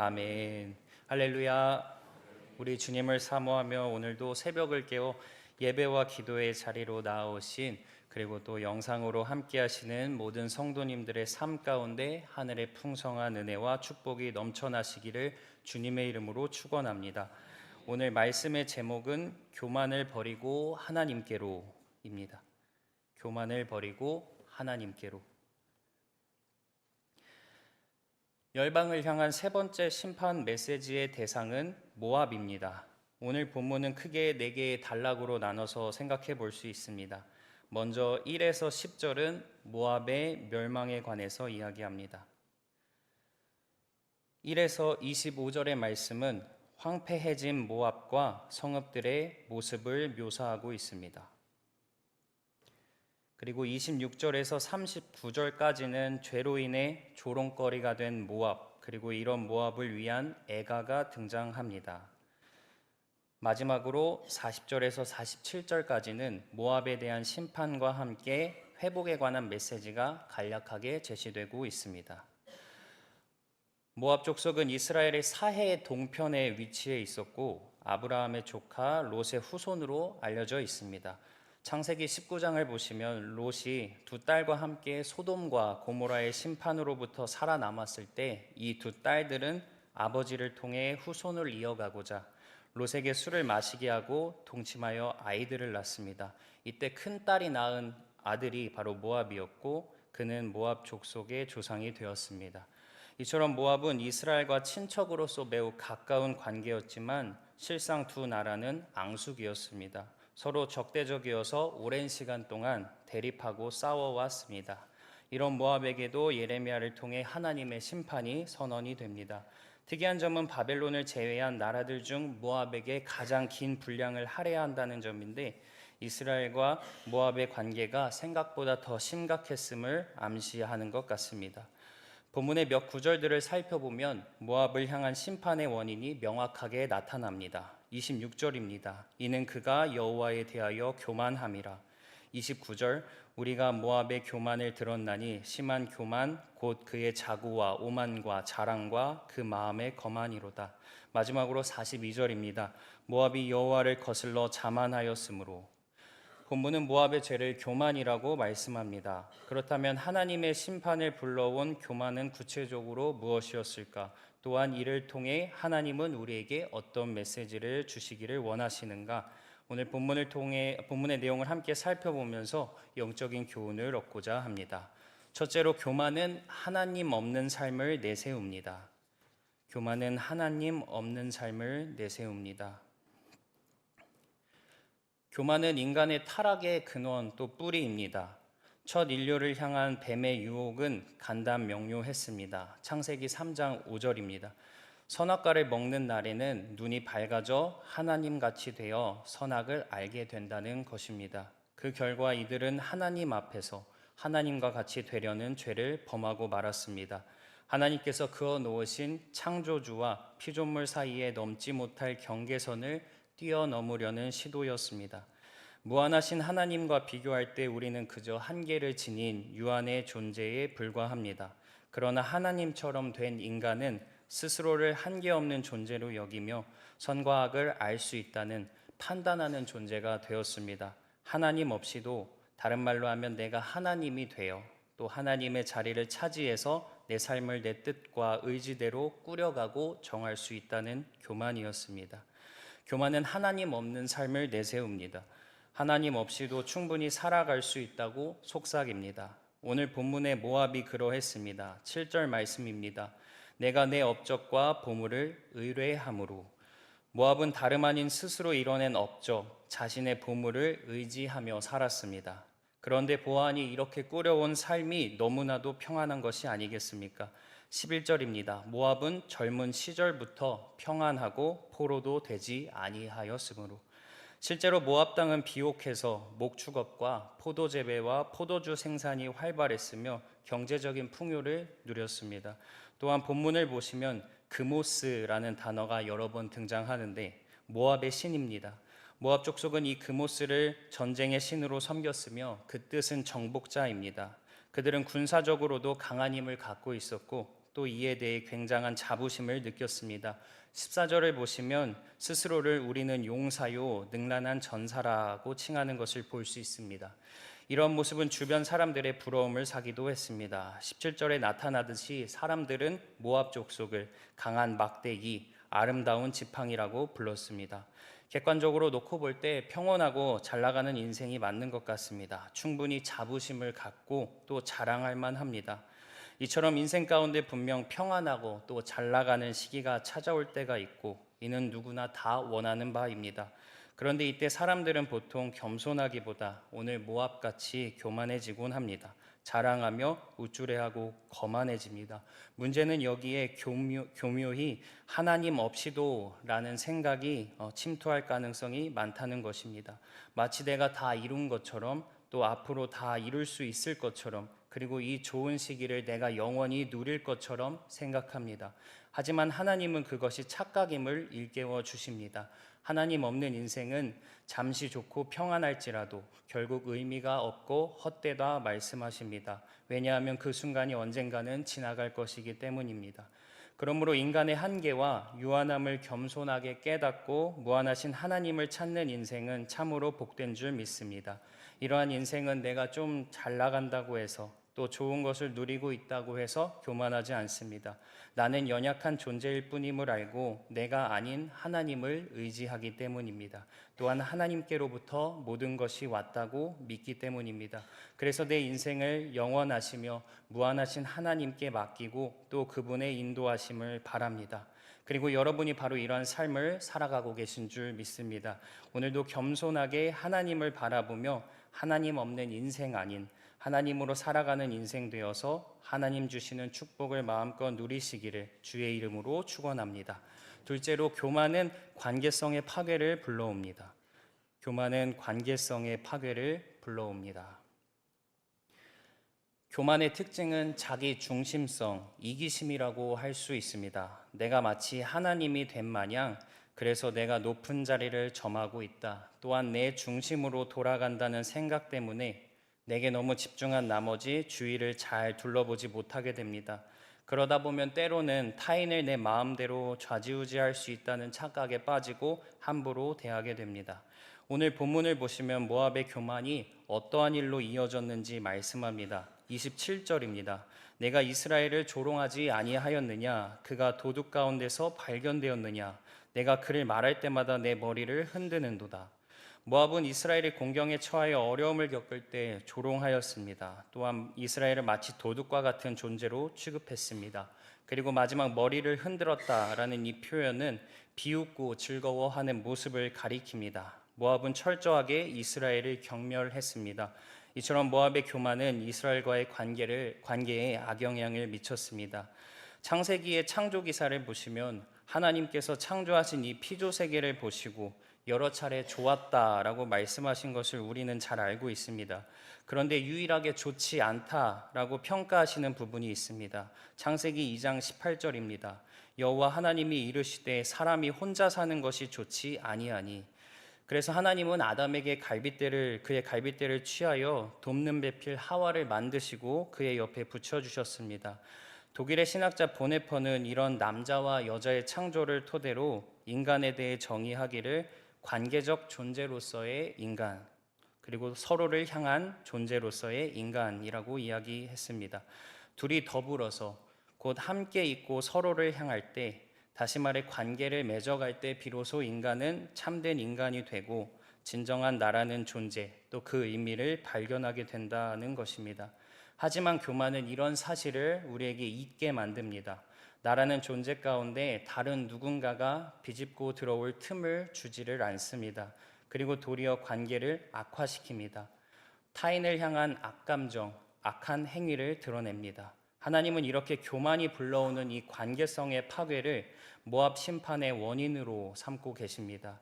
아멘. 할렐루야. 우리 주님을 사모하며 오늘도 새벽을 깨워 예배와 기도의 자리로 나아오신, 그리고 또 영상으로 함께 하시는 모든 성도님들의 삶 가운데 하늘의 풍성한 은혜와 축복이 넘쳐나시기를 주님의 이름으로 축원합니다. 오늘 말씀의 제목은 교만을 버리고 하나님께로입니다. 교만을 버리고 하나님께로. 열방을 향한 세 번째 심판 메시지의 대상은 모압입니다. 오늘 본문은 크게 네 개의 단락으로 나눠서 생각해 볼 수 있습니다. 먼저 1에서 10절은 모압의 멸망에 관해서 이야기합니다. 1에서 25절의 말씀은 황폐해진 모압과 성읍들의 모습을 묘사하고 있습니다. 그리고 26절에서 39절까지는 죄로 인해 조롱거리가 된 모압, 그리고 이런 모압을 위한 애가가 등장합니다. 마지막으로 40절에서 47절까지는 모압에 대한 심판과 함께 회복에 관한 메시지가 간략하게 제시되고 있습니다. 모압 족속은 이스라엘의 사해 동편에 위치해 있었고 아브라함의 조카 롯의 후손으로 알려져 있습니다. 창세기 19장을 보시면 롯이 두 딸과 함께 소돔과 고모라의 심판으로부터 살아남았을 때 이 두 딸들은 아버지를 통해 후손을 이어가고자 롯에게 술을 마시게 하고 동침하여 아이들을 낳습니다. 이때 큰 딸이 낳은 아들이 바로 모압이었고 그는 모압 족속의 조상이 되었습니다. 이처럼 모압은 이스라엘과 친척으로서 매우 가까운 관계였지만 실상 두 나라는 앙숙이었습니다. 서로 적대적이어서 오랜 시간 동안 대립하고 싸워왔습니다. 이런 모압에게도 예레미야를 통해 하나님의 심판이 선언이 됩니다. 특이한 점은 바벨론을 제외한 나라들 중 모압에게 가장 긴 분량을 할애한다는 점인데 이스라엘과 모압의 관계가 생각보다 더 심각했음을 암시하는 것 같습니다. 본문의 몇 구절들을 살펴보면 모압을 향한 심판의 원인이 명확하게 나타납니다. 26절입니다. 이는 그가 여호와에 대하여 교만함이라. 29절 우리가 모압의 교만을 들었나니 심한 교만 곧 그의 자고와 오만과 자랑과 그 마음의 거만이로다. 마지막으로 42절입니다. 모압이 여호와를 거슬러 자만하였으므로. 본문은 모압의 죄를 교만이라고 말씀합니다. 그렇다면 하나님의 심판을 불러온 교만은 구체적으로 무엇이었을까? 또한 이를 통해 하나님은 우리에게 어떤 메시지를 주시기를 원하시는가? 오늘 본문의 내용을 함께 살펴보면서 영적인 교훈을 얻고자 합니다. 첫째로 교만은 하나님 없는 삶을 내세웁니다. 교만은 하나님 없는 삶을 내세웁니다. 교만은 인간의 타락의 근원 또 뿌리입니다. 첫 인류를 향한 뱀의 유혹은 간단 명료했습니다. 창세기 3장 5절입니다. 선악과를 먹는 날에는 눈이 밝아져 하나님같이 되어 선악을 알게 된다는 것입니다. 그 결과 이들은 하나님 앞에서 하나님과 같이 되려는 죄를 범하고 말았습니다. 하나님께서 그어 놓으신 창조주와 피조물 사이에 넘지 못할 경계선을 뛰어넘으려는 시도였습니다. 무한하신 하나님과 비교할 때 우리는 그저 한계를 지닌 유한의 존재에 불과합니다. 그러나 하나님처럼 된 인간은 스스로를 한계 없는 존재로 여기며 선과 악을 알 수 있다는 판단하는 존재가 되었습니다. 하나님 없이도 다른 말로 하면 내가 하나님이 되어 또 하나님의 자리를 차지해서 내 삶을 내 뜻과 의지대로 꾸려가고 정할 수 있다는 교만이었습니다. 교만은 하나님 없는 삶을 내세웁니다. 하나님 없이도 충분히 살아갈 수 있다고 속삭입니다. 오늘 본문의 모압이 그러했습니다. 7절 말씀입니다. 내가 내 업적과 보물을 의뢰함으로. 모압은 다름 아닌 스스로 이뤄낸 업적, 자신의 보물을 의지하며 살았습니다. 그런데 보아하니 이렇게 꾸려온 삶이 너무나도 평안한 것이 아니겠습니까? 11절입니다. 모압은 젊은 시절부터 평안하고 포로도 되지 아니하였으므로. 실제로 모압 땅은 비옥해서 목축업과 포도 재배와 포도주 생산이 활발했으며 경제적인 풍요를 누렸습니다. 또한 본문을 보시면 그모스라는 단어가 여러 번 등장하는데 모압의 신입니다. 모압 족속은 이 그모스를 전쟁의 신으로 섬겼으며 그 뜻은 정복자입니다. 그들은 군사적으로도 강한 힘을 갖고 있었고 또 이에 대해 굉장한 자부심을 느꼈습니다. 14절을 보시면 스스로를 우리는 용사요 능란한 전사라고 칭하는 것을 볼 수 있습니다. 이런 모습은 주변 사람들의 부러움을 사기도 했습니다. 17절에 나타나듯이 사람들은 모압 족속을 강한 막대기, 아름다운 지팡이라고 불렀습니다. 객관적으로 놓고 볼 때 평온하고 잘 나가는 인생이 맞는 것 같습니다. 충분히 자부심을 갖고 또 자랑할 만합니다. 이처럼 인생 가운데 분명 평안하고 또 잘 나가는 시기가 찾아올 때가 있고 이는 누구나 다 원하는 바입니다. 그런데 이때 사람들은 보통 겸손하기보다 오늘 모압같이 교만해지곤 합니다. 자랑하며 우쭐해하고 거만해집니다. 문제는 여기에 교묘히 하나님 없이도 라는 생각이 침투할 가능성이 많다는 것입니다. 마치 내가 다 이룬 것처럼 또 앞으로 다 이룰 수 있을 것처럼 그리고 이 좋은 시기를 내가 영원히 누릴 것처럼 생각합니다. 하지만 하나님은 그것이 착각임을 일깨워 주십니다. 하나님 없는 인생은 잠시 좋고 평안할지라도 결국 의미가 없고 헛되다 말씀하십니다. 왜냐하면 그 순간이 언젠가는 지나갈 것이기 때문입니다. 그러므로 인간의 한계와 유한함을 겸손하게 깨닫고 무한하신 하나님을 찾는 인생은 참으로 복된 줄 믿습니다. 이러한 인생은 내가 좀 잘 나간다고 해서 또 좋은 것을 누리고 있다고 해서 교만하지 않습니다. 나는 연약한 존재일 뿐임을 알고 내가 아닌 하나님을 의지하기 때문입니다. 또한 하나님께로부터 모든 것이 왔다고 믿기 때문입니다. 그래서 내 인생을 영원하시며 무한하신 하나님께 맡기고 또 그분의 인도하심을 바랍니다. 그리고 여러분이 바로 이러한 삶을 살아가고 계신 줄 믿습니다. 오늘도 겸손하게 하나님을 바라보며 하나님 없는 인생 아닌 하나님으로 살아가는 인생 되어서 하나님 주시는 축복을 마음껏 누리시기를 주의 이름으로 축원합니다. 둘째로 교만은 관계성의 파괴를 불러옵니다. 교만은 관계성의 파괴를 불러옵니다. 교만의 특징은 자기 중심성, 이기심이라고 할 수 있습니다. 내가 마치 하나님이 된 마냥 그래서 내가 높은 자리를 점하고 있다. 또한 내 중심으로 돌아간다는 생각 때문에 내게 너무 집중한 나머지 주위를 잘 둘러보지 못하게 됩니다. 그러다 보면 때로는 타인을 내 마음대로 좌지우지할 수 있다는 착각에 빠지고 함부로 대하게 됩니다. 오늘 본문을 보시면 모압의 교만이 어떠한 일로 이어졌는지 말씀합니다. 27절입니다. 내가 이스라엘을 조롱하지 아니하였느냐? 그가 도둑 가운데서 발견되었느냐? 내가 그를 말할 때마다 내 머리를 흔드는도다. 모압은 이스라엘의 공경에 처하여 어려움을 겪을 때 조롱하였습니다. 또한 이스라엘을 마치 도둑과 같은 존재로 취급했습니다. 그리고 마지막 머리를 흔들었다라는 이 표현은 비웃고 즐거워하는 모습을 가리킵니다. 모압은 철저하게 이스라엘을 경멸했습니다. 이처럼 모압의 교만은 이스라엘과의 관계에 악영향을 미쳤습니다. 창세기의 창조 기사를 보시면 하나님께서 창조하신 이 피조 세계를 보시고 여러 차례 좋았다라고 말씀하신 것을 우리는 잘 알고 있습니다. 그런데 유일하게 좋지 않다라고 평가하시는 부분이 있습니다. 창세기 2장 18절입니다. 여호와 하나님이 이르시되 사람이 혼자 사는 것이 좋지 아니하니. 그래서 하나님은 아담에게 그의 갈빗대를 취하여 돕는 배필 하와를 만드시고 그의 옆에 붙여주셨습니다. 독일의 신학자 보네퍼는 이런 남자와 여자의 창조를 토대로 인간에 대해 정의하기를 관계적 존재로서의 인간, 그리고 서로를 향한 존재로서의 인간이라고 이야기했습니다. 둘이 더불어서 곧 함께 있고 서로를 향할 때, 다시 말해 관계를 맺어갈 때 비로소 인간은 참된 인간이 되고 진정한 나라는 존재, 또 그 의미를 발견하게 된다는 것입니다. 하지만 교만은 이런 사실을 우리에게 잊게 만듭니다. 나라는 존재 가운데 다른 누군가가 비집고 들어올 틈을 주지를 않습니다. 그리고 도리어 관계를 악화시킵니다. 타인을 향한 악감정, 악한 행위를 드러냅니다. 하나님은 이렇게 교만이 불러오는 이 관계성의 파괴를 모압 심판의 원인으로 삼고 계십니다.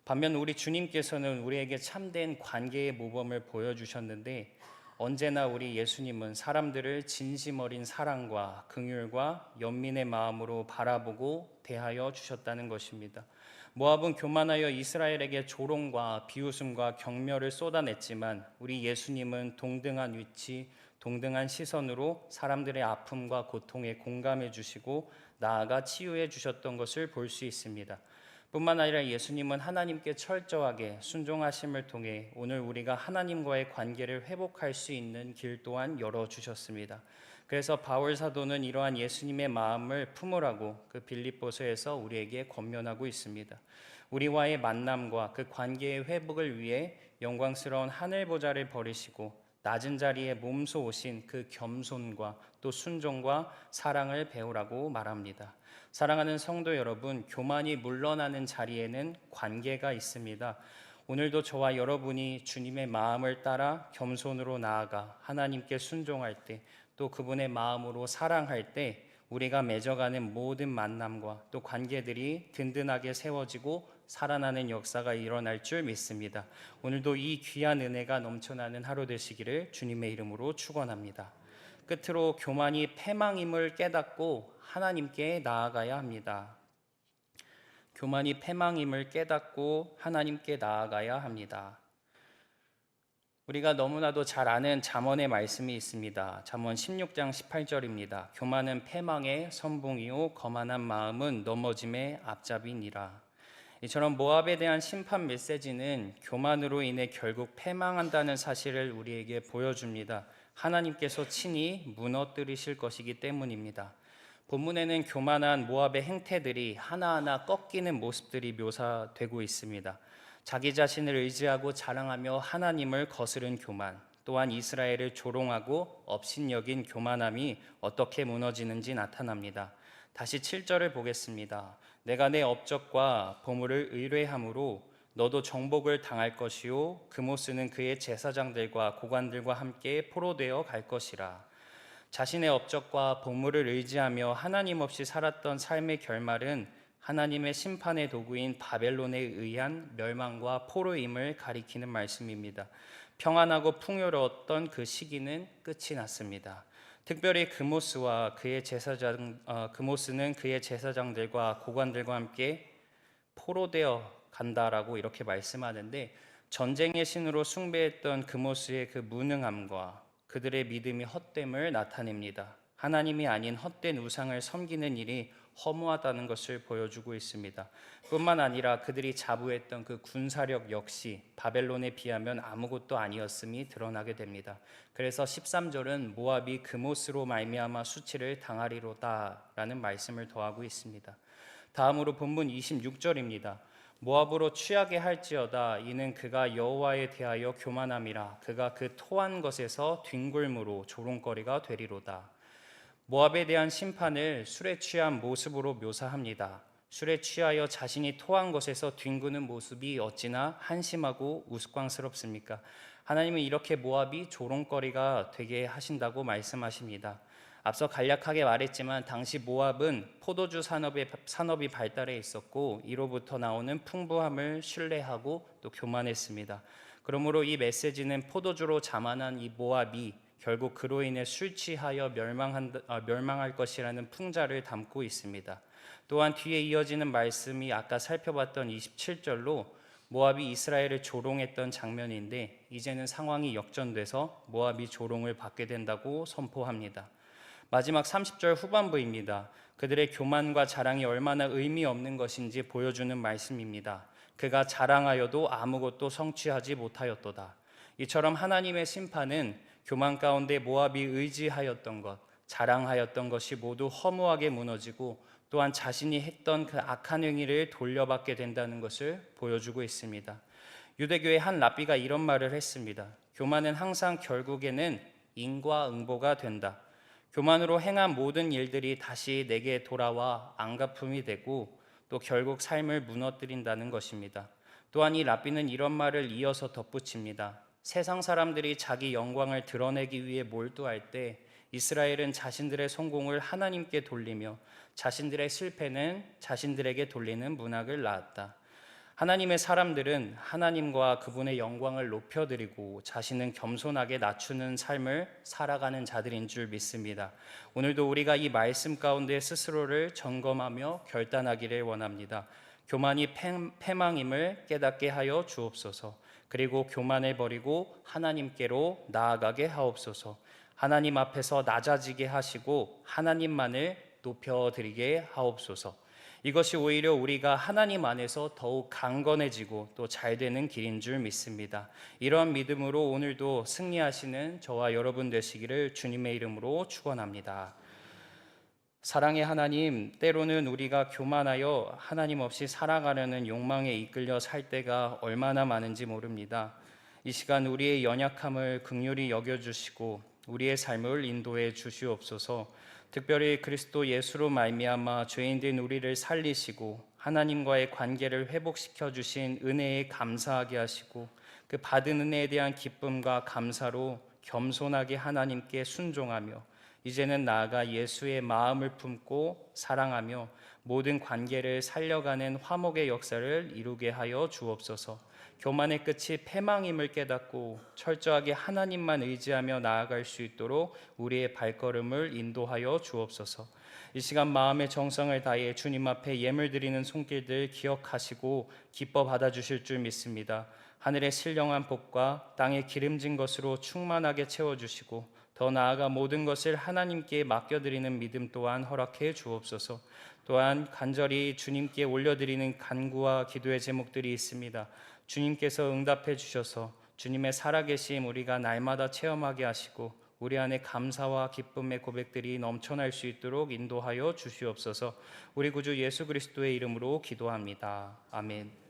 반면 우리 주님께서는 우리에게 참된 관계의 모범을 보여주셨는데 언제나 우리 예수님은 사람들을 진심 어린 사랑과 긍휼과 연민의 마음으로 바라보고 대하여 주셨다는 것입니다. 모압은 교만하여 이스라엘에게 조롱과 비웃음과 경멸을 쏟아냈지만 우리 예수님은 동등한 위치, 동등한 시선으로 사람들의 아픔과 고통에 공감해 주시고 나아가 치유해 주셨던 것을 볼 수 있습니다. 뿐만 아니라 예수님은 하나님께 철저하게 순종하심을 통해 오늘 우리가 하나님과의 관계를 회복할 수 있는 길 또한 열어주셨습니다. 그래서 바울 사도는 이러한 예수님의 마음을 품으라고 그 빌립보서에서 우리에게 권면하고 있습니다. 우리와의 만남과 그 관계의 회복을 위해 영광스러운 하늘 보좌를 버리시고 낮은 자리에 몸소 오신 그 겸손과 또 순종과 사랑을 배우라고 말합니다. 사랑하는 성도 여러분, 교만이 물러나는 자리에는 관계가 있습니다. 오늘도 저와 여러분이 주님의 마음을 따라 겸손으로 나아가 하나님께 순종할 때, 또 그분의 마음으로 사랑할 때 우리가 맺어가는 모든 만남과 또 관계들이 든든하게 세워지고 살아나는 역사가 일어날 줄 믿습니다. 오늘도 이 귀한 은혜가 넘쳐나는 하루 되시기를 주님의 이름으로 축원합니다. 끝으로 교만이 패망임을 깨닫고 하나님께 나아가야 합니다. 교만이 패망임을 깨닫고 하나님께 나아가야 합니다. 우리가 너무나도 잘 아는 잠언의 말씀이 있습니다. 잠언 16장 18절입니다. 교만은 패망의 선봉이요 거만한 마음은 넘어짐의 앞잡이니라. 이처럼 모압에 대한 심판 메시지는 교만으로 인해 결국 패망한다는 사실을 우리에게 보여줍니다. 하나님께서 친히 무너뜨리실 것이기 때문입니다. 본문에는 교만한 모압의 행태들이 하나하나 꺾이는 모습들이 묘사되고 있습니다. 자기 자신을 의지하고 자랑하며 하나님을 거스른 교만, 또한 이스라엘을 조롱하고 업신여긴 교만함이 어떻게 무너지는지 나타납니다. 다시 7절을 보겠습니다. 내가 내 업적과 보물을 의뢰함으로 너도 정복을 당할 것이요 그모스는 그의 제사장들과 고관들과 함께 포로되어 갈 것이라. 자신의 업적과 보물을 의지하며 하나님 없이 살았던 삶의 결말은 하나님의 심판의 도구인 바벨론에 의한 멸망과 포로임을 가리키는 말씀입니다. 평안하고 풍요로웠던 그 시기는 끝이 났습니다. 특별히 그모스는 그의 제사장들과 고관들과 함께 포로되어 간다라고 이렇게 말씀하는데, 전쟁의 신으로 숭배했던 그모스의 그 무능함과 그들의 믿음이 헛됨을 나타냅니다. 하나님이 아닌 헛된 우상을 섬기는 일이 허무하다는 것을 보여주고 있습니다. 뿐만 아니라 그들이 자부했던 그 군사력 역시 바벨론에 비하면 아무것도 아니었음이 드러나게 됩니다. 그래서 13절은 모압이 그모스로 말미암아 수치를 당하리로다라는 말씀을 더하고 있습니다. 다음으로 본문 26절입니다. 모압으로 취하게 할지어다 이는 그가 여호와에 대하여 교만함이라 그가 그 토한 것에서 뒹굴므로 조롱거리가 되리로다. 모압에 대한 심판을 술에 취한 모습으로 묘사합니다. 술에 취하여 자신이 토한 것에서 뒹구는 모습이 어찌나 한심하고 우스꽝스럽습니까? 하나님은 이렇게 모압이 조롱거리가 되게 하신다고 말씀하십니다. 앞서 간략하게 말했지만 당시 모압은 포도주 산업이 발달해 있었고 이로부터 나오는 풍부함을 신뢰하고 또 교만했습니다. 그러므로 이 메시지는 포도주로 자만한 이 모압이 결국 그로 인해 술 취하여 멸망할 것이라는 풍자를 담고 있습니다. 또한 뒤에 이어지는 말씀이 아까 살펴봤던 27절로 모압이 이스라엘을 조롱했던 장면인데 이제는 상황이 역전돼서 모압이 조롱을 받게 된다고 선포합니다. 마지막 30절 후반부입니다. 그들의 교만과 자랑이 얼마나 의미 없는 것인지 보여주는 말씀입니다. 그가 자랑하여도 아무것도 성취하지 못하였도다. 이처럼 하나님의 심판은 교만 가운데 모압이 의지하였던 것, 자랑하였던 것이 모두 허무하게 무너지고 또한 자신이 했던 그 악한 행위를 돌려받게 된다는 것을 보여주고 있습니다. 유대교의 한 랍비가 이런 말을 했습니다. 교만은 항상 결국에는 인과응보가 된다. 교만으로 행한 모든 일들이 다시 내게 돌아와 안갚음이 되고 또 결국 삶을 무너뜨린다는 것입니다. 또한 이 랍비는 이런 말을 이어서 덧붙입니다. 세상 사람들이 자기 영광을 드러내기 위해 몰두할 때 이스라엘은 자신들의 성공을 하나님께 돌리며 자신들의 실패는 자신들에게 돌리는 문학을 낳았다. 하나님의 사람들은 하나님과 그분의 영광을 높여드리고 자신은 겸손하게 낮추는 삶을 살아가는 자들인 줄 믿습니다. 오늘도 우리가 이 말씀 가운데 스스로를 점검하며 결단하기를 원합니다. 교만이 패망임을 깨닫게 하여 주옵소서. 그리고 교만을 버리고 하나님께로 나아가게 하옵소서. 하나님 앞에서 낮아지게 하시고 하나님만을 높여드리게 하옵소서. 이것이 오히려 우리가 하나님 안에서 더욱 강건해지고 또 잘 되는 길인 줄 믿습니다. 이러한 믿음으로 오늘도 승리하시는 저와 여러분 되시기를 주님의 이름으로 축원합니다. 사랑의 하나님, 때로는 우리가 교만하여 하나님 없이 살아가려는 욕망에 이끌려 살 때가 얼마나 많은지 모릅니다. 이 시간 우리의 연약함을 긍휼히 여겨주시고 우리의 삶을 인도해 주시옵소서. 특별히 그리스도 예수로 말미암아 죄인된 우리를 살리시고 하나님과의 관계를 회복시켜 주신 은혜에 감사하게 하시고 그 받은 은혜에 대한 기쁨과 감사로 겸손하게 하나님께 순종하며 이제는 나아가 예수의 마음을 품고 사랑하며 모든 관계를 살려가는 화목의 역사를 이루게 하여 주옵소서. 교만의 끝이 패망임을 깨닫고 철저하게 하나님만 의지하며 나아갈 수 있도록 우리의 발걸음을 인도하여 주옵소서. 이 시간 마음의 정성을 다해 주님 앞에 예물 드리는 손길들 기억하시고 기뻐 받아주실 줄 믿습니다. 하늘의 신령한 복과 땅의 기름진 것으로 충만하게 채워주시고 더 나아가 모든 것을 하나님께 맡겨드리는 믿음 또한 허락해 주옵소서. 또한 간절히 주님께 올려드리는 간구와 기도의 제목들이 있습니다. 주님께서 응답해 주셔서 주님의 살아계심 우리가 날마다 체험하게 하시고 우리 안에 감사와 기쁨의 고백들이 넘쳐날 수 있도록 인도하여 주시옵소서. 우리 구주 예수 그리스도의 이름으로 기도합니다. 아멘.